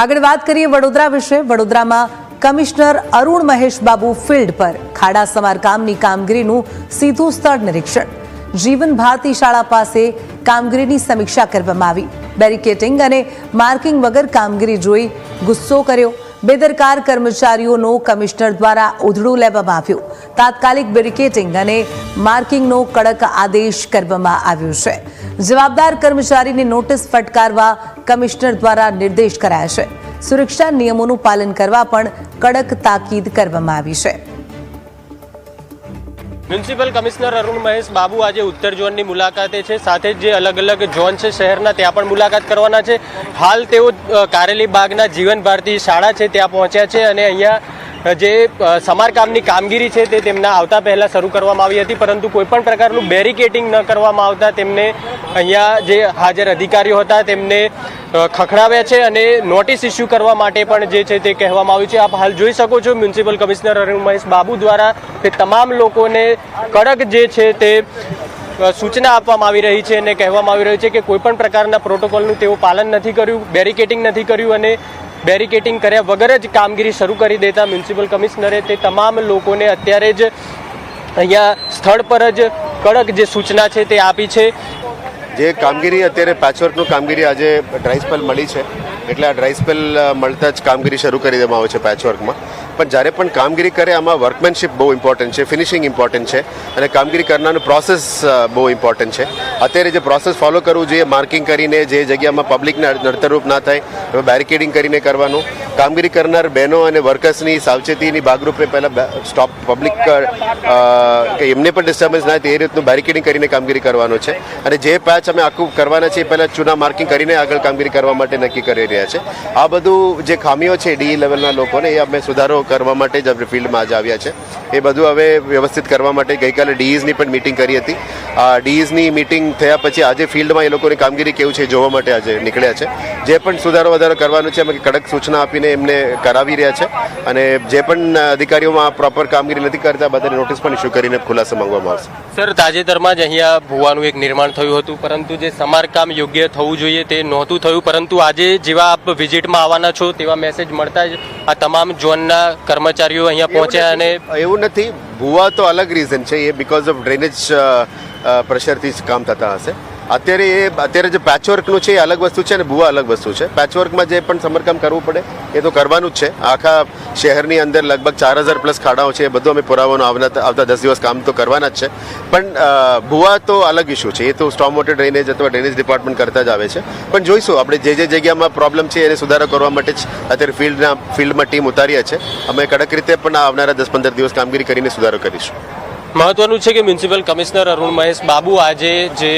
આગળ વાત કરીએ વડોદરા વિશે। વડોદરામાં કમિશનર અરુણ મહેશ બાબુ ફિલ્ડ પર ખાડા સમારકામની કામગીરીનું સીધું સ્થળ નિરીક્ષણ। જીવન ભારતી શાળા પાસે કામગીરીની સમીક્ષા કરવામાં આવી। બેરિકેટિંગ અને માર્કિંગ વગર કામગીરી જોઈ ગુસ્સો કર્યો। બેદરકાર કર્મચારીઓનો કમિશનર દ્વારા ઉધડો લેવામાં આવ્યો। તાત્કાલિક બેરિકેટિંગ અને માર્કિંગનો કડક આદેશ કરવામાં આવ્યો છે। જવાબદાર કર્મચારીને નોટિસ ફટકારવા કમિશનર દ્વારા નિર્દેશ કરાયા છે। સુરક્ષા નિયમોનું પાલન કરવા પણ કડક તાકીદ કરવામાં આવી છે। મ્યુનિસિપલ કમિશનર અરુણ મહેશ બાબુ આજે ઉત્તર ઝોનની મુલાકાતે છે, સાથે જ જે અલગ અલગ ઝોન છે શહેરના ત્યાં પણ મુલાકાત કરવાના છે। હાલ તેઓ કારેલી બાગના જીવન ભારતી શાળા છે ત્યાં પહોંચ્યા છે અને અહીંયા જે સમારકામની કામગીરી છે તે તેમના આવતા પહેલાં શરૂ કરવામાં આવી હતી, પરંતુ કોઈપણ પ્રકારનું બેરિકેટિંગ ન કરવામાં આવતા તેમને અહીંયા જે હાજર અધિકારીઓ હતા તેમને ખખડાવ્યા છે અને નોટિસ ઇસ્યુ કરવા માટે પણ જે છે તે કહેવામાં આવ્યું છે। આપ હાલ જોઈ શકો છો મ્યુનિસિપલ કમિશનર અરુણ મહેશ બાબુ દ્વારા તે તમામ લોકોને કડક જે છે તે સૂચના આપવામાં આવી રહી છે અને કહેવામાં આવી રહ્યું છે કે કોઈપણ પ્રકારના પ્રોટોકોલનું તેઓ પાલન નથી કર્યું, બેરિકેટિંગ નથી કર્યું અને બેરિકેટિંગ કર્યા વગર જ કામગીરી શરૂ કરી દેતા મ્યુનિસિપલ કમિશનરે તે તમામ લોકોને અત્યારે જ અહીંયા સ્થળ પર જ કડક જે સૂચના છે તે આપી છે। જે કામગીરી અત્યારે પેચવર્કનું કામગીરી આજે ડ્રાય સ્પેલ મળી છે, એટલે આ ડ્રાય સ્પેલ મળતા જ કામગીરી શરૂ કરી દેવામાં આવે છે પેચવર્કમાં। પણ જ્યારે પણ કામગીરી કરે આમાં વર્કમેનશિપ બહુ ઇમ્પોર્ટન્ટ છે, ફિનિશિંગ ઇમ્પોર્ટન્ટ છે અને કામગીરી કરનારનું પ્રોસેસ બહુ ઇમ્પોર્ટન્ટ છે। અત્યારે જે પ્રોસેસ ફોલો કરવું જોઈએ, માર્કિંગ કરીને જે જગ્યામાં પબ્લિકને નડતરરૂપ ના થાય એમાં બેરિકેડિંગ કરીને કરવાનું। કામગીરી કરનાર બહેનો અને વર્કર્સની સાવચેતીની ભાગરૂપે પહેલાં સ્ટોપ પબ્લિક કે એમને પણ ડિસ્ટર્બન્સ ના થાય એ રીતનું બેરિકેડિંગ કરીને કામગીરી કરવાનું છે। અને જે પેચ અમે આખું કરવાના છે એ પહેલાં ચૂના માર્કિંગ કરીને આગળ કામગીરી કરવા માટે નક્કી કરી રહ્યા છે। આ બધું જે ખામીઓ છે ડી લેવલના લોકોને એ અમે સુધારો કરવા માટે જ આપણે ફિલ્ડમાં આજે આવ્યા છે। એ બધું હવે વ્યવસ્થિત કરવા માટે ગઈકાલે ડીઈઝની પણ મિટિંગ કરી હતી। આ ડીઈઝની મિટિંગ થયા પછી આજે ફિલ્ડમાં એ લોકોની કામગીરી કેવું છે જોવા માટે આજે નીકળ્યા છે। જે પણ સુધારો વધારો કરવાનું છે અમે કડક સૂચના આપીને એમને કરાવી રહ્યા છે અને જે પણ અધિકારીઓમાં પ્રોપર કામગીરી નથી કરતા બધાને નોટિસ પણ ઇસ્યુ કરીને ખુલાસો માંગવામાં આવશે। સર, તાજેતરમાં જ અહીંયા ભૂવાનું એક નિર્માણ થયું હતું, પરંતુ જે સમારકામ યોગ્ય થવું જોઈએ તે નહોતું થયું, પરંતુ આજે જેવા આપ વિઝિટમાં આવવાના છો તેવા મેસેજ મળતા જ આ તમામ ઝોનના કર્મચારીઓ અહીંયા પહોંચ્યા। અને એવું નથી, ભૂવા તો અલગ રીઝન છે, એ બિકોઝ ઓફ ડ્રેનેજ પ્રેશરથી જ કામ થતા હશે। અત્યારે જે પેચવર્કનું છે એ અલગ વસ્તુ છે અને ભૂવા અલગ વસ્તુ છે। પેચવર્કમાં જે પણ સમારકામ કરવું પડે એ તો કરવાનું જ છે। આખા શહેરની અંદર લગભગ 4000 પ્લસ ખાડાઓ છે, એ બધું અમે પુરાવાનો આવતા 10 દિવસ કામ તો કરવાના જ છે। પણ ભૂવા તો અલગ ઇસ્યુ છે, એ તો સ્ટોર્મ વોટર ડ્રેનેજ અથવા ડ્રેનેજ ડિપાર્ટમેન્ટ કરતા જ આવે છે। પણ જોઈશું આપણે જે જગ્યામાં પ્રોબ્લેમ છે એને સુધારો કરવા માટે જ અત્યારે ફિલ્ડમાં ટીમ ઉતાર્યા છે। અમે કડક રીતે પણ આવનારા 10-15 દિવસ કામગીરી કરીને સુધારો કરીશું। મહત્વનું છે કે મ્યુનિસિપલ કમિશનર અરુણ મહેશ બાબુ આજે જે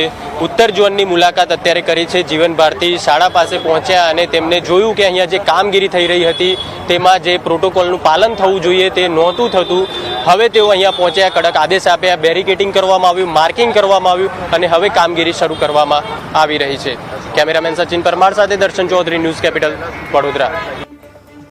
ઉત્તર ઝોનની મુલાકાત અત્યારે કરી છે, જીવન ભારતી શાળા પાસે પહોંચ્યા અને તેમને જોયું કે અહીંયા જે કામગીરી થઈ રહી હતી તેમાં જે પ્રોટોકોલનું પાલન થવું જોઈએ તે નહોતું થતું। હવે તેઓ અહીંયા પહોંચ્યા, કડક આદેશ આપ્યા, બેરિકેટિંગ કરવામાં આવ્યું, માર્કિંગ કરવામાં આવ્યું અને હવે કામગીરી શરૂ કરવામાં આવી રહી છે। કેમેરામેન સચિન પરમાર સાથે દર્શન ચૌધરી, ન્યૂઝ કેપિટલ, વડોદરા।